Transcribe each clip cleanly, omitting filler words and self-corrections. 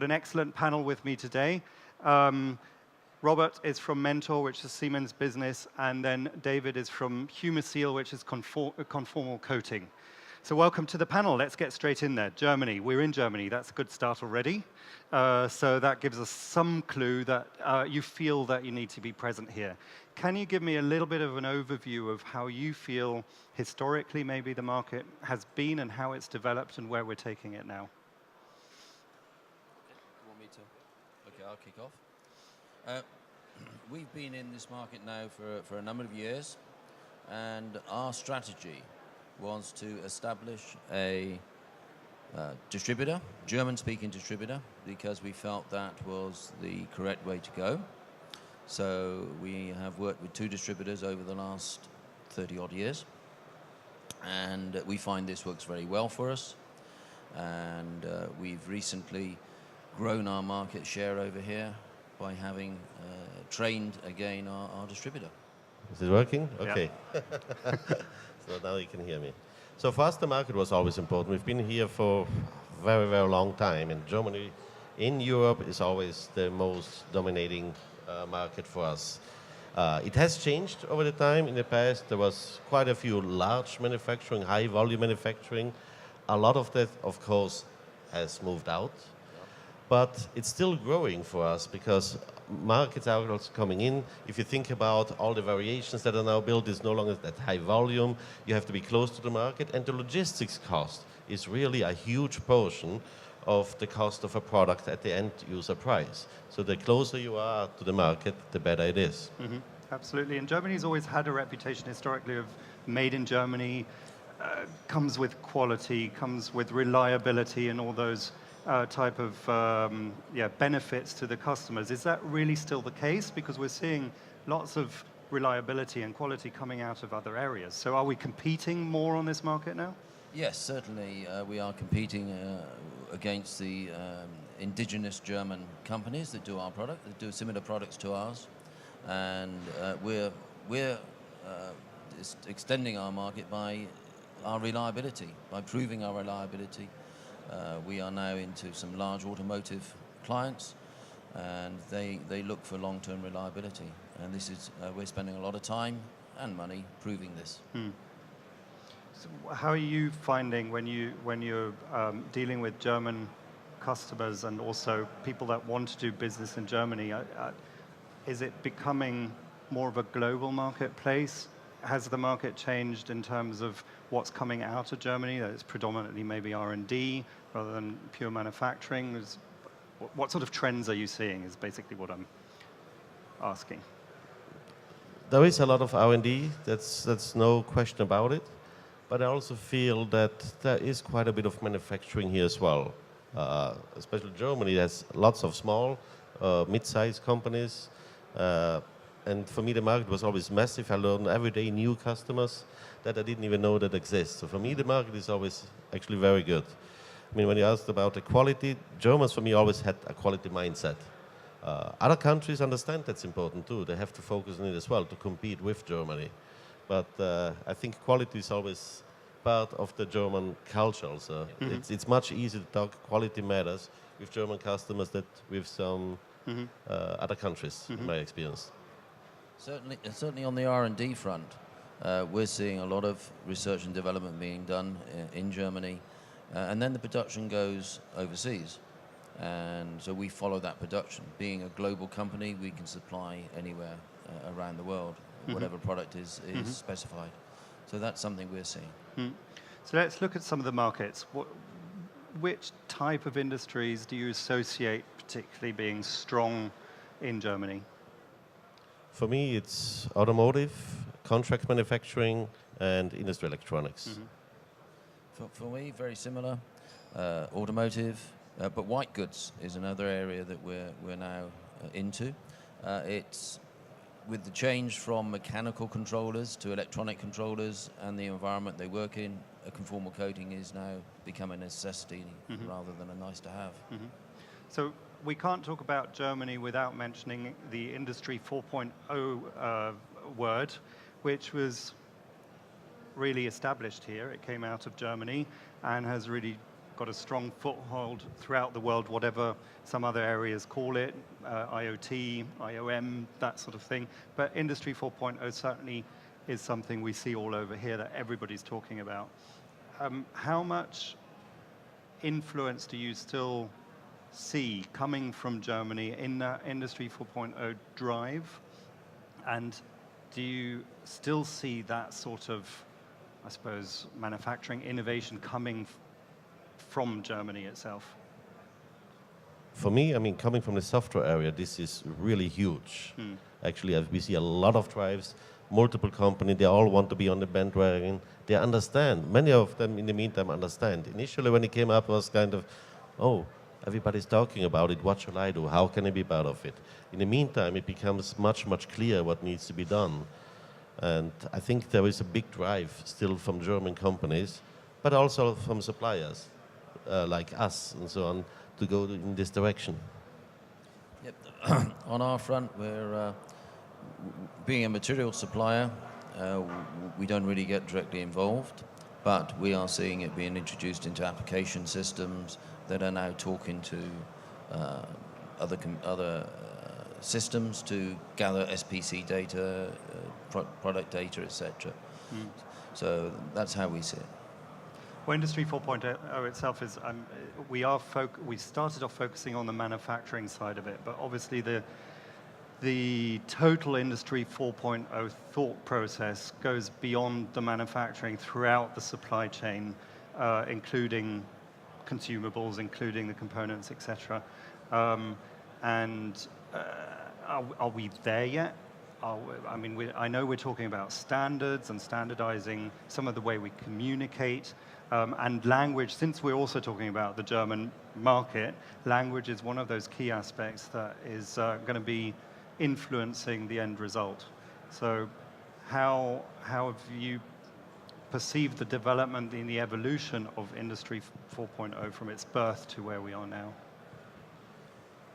got an excellent panel with me today. Robert is from Mentor, which is Siemens business, and then David is from Humiseal, which is conformal coating. So welcome to the panel. Let's get straight in there. Germany. We're in Germany. That's a good start already. So that gives us some clue that you feel that you need to be present here. Can you give me a little bit of an overview of how you feel historically maybe the market has been and how it's developed and where we're taking it now? You want me to? Okay, I'll kick off. We've been in this market now for a number of years, and our strategy was to establish a distributor, German-speaking distributor, because we felt that was the correct way to go. So we have worked with 2 distributors over the last 30-odd years, and we find this works very well for us. And we've recently grown our market share over here by having trained again our distributor. Is it working? Okay. Yeah. So now you can hear me. So for us, the market was always important. We've been here for a very, very long time, and Germany in Europe is always the most dominating market for us. It has changed over the time. In the past, there was quite a few large manufacturing, high volume manufacturing. A lot of that, of course, has moved out. But it's still growing for us because markets are also coming in. If you think about all the variations that are now built, it's no longer that high volume. You have to be close to the market, and the logistics cost is really a huge portion of the cost of a product at the end user price. So the closer you are to the market, the better it is. Mm-hmm. Absolutely. And Germany's always had a reputation historically of made in Germany, comes with quality, comes with reliability and all those type of benefits to the customers. Is that really still the case? Because we're seeing lots of reliability and quality coming out of other areas. So are we competing more on this market now? Yes, certainly we are competing against the indigenous German companies that do our product, that do similar products to ours, and we're extending our market by our reliability, by proving our reliability. We are now into some large automotive clients, and they look for long-term reliability. And this is we're spending a lot of time and money proving this. So how are you finding when you're dealing with German customers and also people that want to do business in Germany? Is it becoming more of a global marketplace? Has the market changed in terms of what's coming out of Germany? That it's predominantly maybe R&D rather than pure manufacturing. What sort of trends are you seeing is basically what I'm asking. There is a lot of R&D, that's no question about it. But I also feel that there is quite a bit of manufacturing here as well. Especially Germany has lots of small, mid-sized companies. And for me, the market was always massive. I learned every day new customers that I didn't even know that exist. So for me, the market is always actually very good. I mean, when you asked about the quality, Germans for me always had a quality mindset. Other countries understand that's important too. They have to focus on it as well to compete with Germany. But I think quality is always part of the German culture also. Mm-hmm. It's much easier to talk quality matters with German customers than with some other countries, in my experience. Certainly on the R&D front, we're seeing a lot of research and development being done in Germany, and then the production goes overseas. And so we follow that production. Being a global company, we can supply anywhere around the world, whatever product is specified. So that's something we're seeing. So let's look at some of the markets. Which type of industries do you associate particularly being strong in Germany? For me, it's automotive, contract manufacturing, and industrial electronics. For me, very similar. Automotive, but white goods is another area that we're now into. It's with the change from mechanical controllers to electronic controllers and the environment they work in, a conformal coating is now becoming a necessity rather than a nice to have. So we can't talk about Germany without mentioning the Industry 4.0 word, which was really established here. It came out of Germany and has really got a strong foothold throughout the world, whatever some other areas call it, IoT, IOM, that sort of thing. But Industry 4.0 certainly is something we see all over here that everybody's talking about. How much influence do you still see coming from Germany in that Industry 4.0 drive? And do you still see that sort of, I suppose, manufacturing innovation coming from Germany itself? For me, I mean, coming from the software area, this is really huge. Actually, we see a lot of drives, multiple companies, they all want to be on the bandwagon. They understand. Many of them, in the meantime, understand. Initially, when it came up, it was kind of, oh, everybody's talking about it. What shall I do? How can I be part of it? In the meantime, it becomes much, much clearer what needs to be done. And I think there is a big drive still from German companies, but also from suppliers like us and so on, to go in this direction. Yep. On our front, we're being a material supplier. We don't really get directly involved, but we are seeing it being introduced into application systems that are now talking to other systems to gather SPC data, product data, etc. So that's how we see it. Well, Industry 4.0 itself is, we started off focusing on the manufacturing side of it, but obviously the total Industry 4.0 thought process goes beyond the manufacturing throughout the supply chain, including consumables, including the components, etc. Are we there yet? I know we're talking about standards and standardizing some of the way we communicate, and language. Since we're also talking about the German market, language is one of those key aspects that is going to be influencing the end result. So how have you perceived the development in the evolution of Industry 4.0 from its birth to where we are now?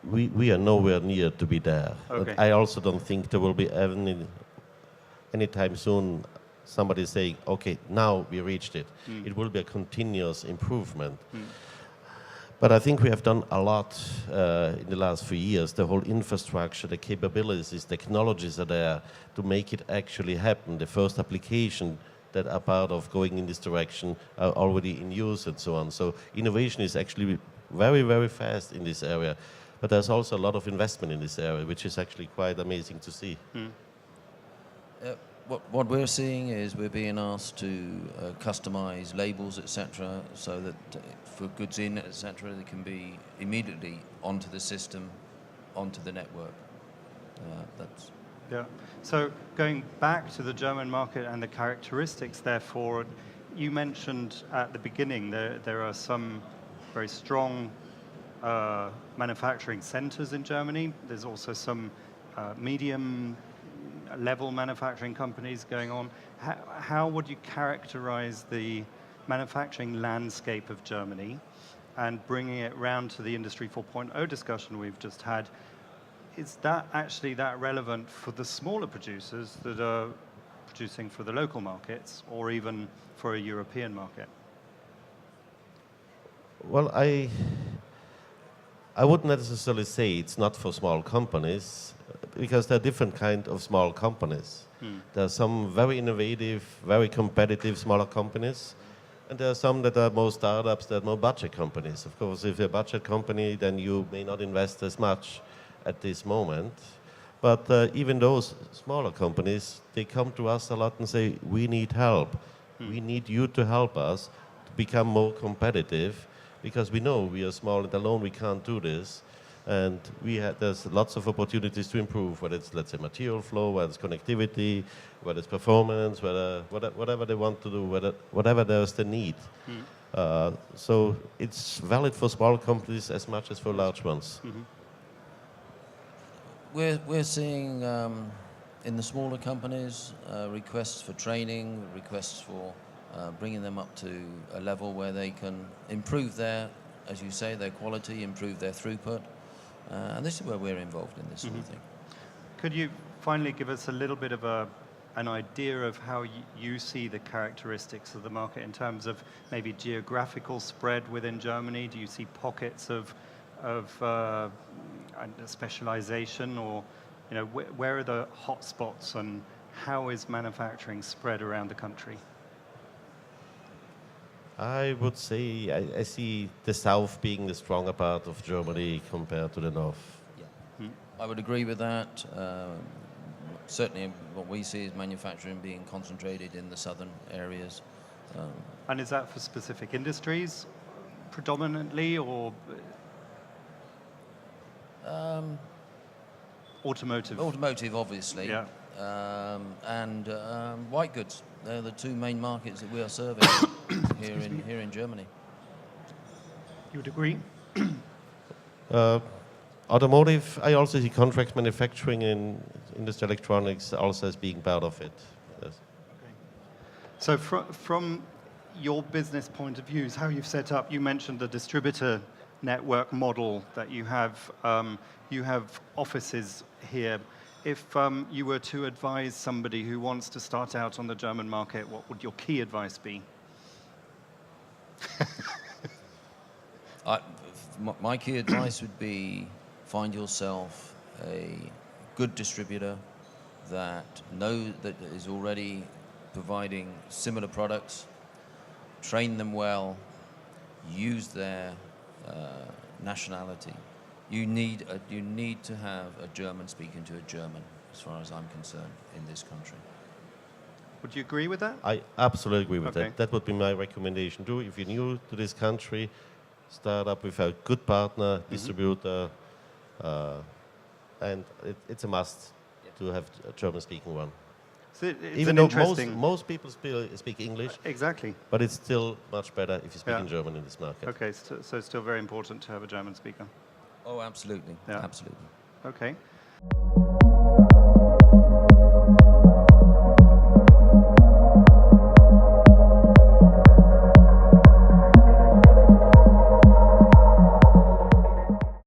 We are nowhere near to be there. Okay. I also don't think there will be anytime soon somebody saying, okay, now we reached it. It will be a continuous improvement. But I think we have done a lot in the last few years. The whole infrastructure, the capabilities, technologies are there to make it actually happen. The first application that are part of going in this direction are already in use and so on. So innovation is actually very, very fast in this area. But there's also a lot of investment in this area, which is actually quite amazing to see. What we're seeing is we're being asked to customize labels, etc., so that for goods in, etc., they can be immediately onto the system, onto the network. Yeah. So going back to the German market and the characteristics, therefore, you mentioned at the beginning there are some very strong manufacturing centers in Germany. There's also some medium-level manufacturing companies going on. How would you characterize the manufacturing landscape of Germany, and bringing it round to the Industry 4.0 discussion we've just had? Is that actually that relevant for the smaller producers that are producing for the local markets, or even for a European market? Well, I wouldn't necessarily say it's not for small companies, because there are different kinds of small companies. There are some very innovative, very competitive smaller companies, and there are some that are more startups, that are more budget companies. Of course, if you're a budget company, then you may not invest as much at this moment. But even those smaller companies, they come to us a lot and say, we need help. We need you to help us to become more competitive, because we know we are small and alone we can't do this. And there's lots of opportunities to improve, whether it's, let's say, material flow, whether it's connectivity, whether it's performance, whatever they want to do, whatever there's the need. So it's valid for small companies as much as for large ones. We're seeing in the smaller companies requests for training, requests for bringing them up to a level where they can improve their, as you say, their quality, improve their throughput. And this is where we're involved in this sort of thing. Could you finally give us a little bit of a an idea of how you see the characteristics of the market in terms of maybe geographical spread within Germany? Do you see pockets of specialization, or where are the hot spots, and how is manufacturing spread around the country? I would say I see the south being the stronger part of Germany compared to the north. Yeah. I would agree with that. Certainly what we see is manufacturing being concentrated in the southern areas. And is that for specific industries predominantly, or automotive? Automotive, obviously. Yeah. And white goods. They're the two main markets that we are serving here in Germany. You would agree? Automotive, I also see contract manufacturing in industrial electronics also as being part of it. Yes. Okay. So from your business point of view, how you've set up, you mentioned the distributor network model that you have. You have offices here. If you were to advise somebody who wants to start out on the German market, what would your key advice be? My key advice would be find yourself a good distributor that is already providing similar products, train them well, use their nationality. You need to have a German speaking to a German, as far as I'm concerned, in this country. Would you agree with that? I absolutely agree with Okay. that. That would be my recommendation too. If you're new to this country, start up with a good partner, distributor, and it's a must to have a German-speaking one. So it's Even an though interesting... most people speak English, Exactly. but it's still much better if you speak Yeah. in German in this market. Okay, so it's still very important to have a German speaker. Oh, absolutely. Yeah. Absolutely. Okay.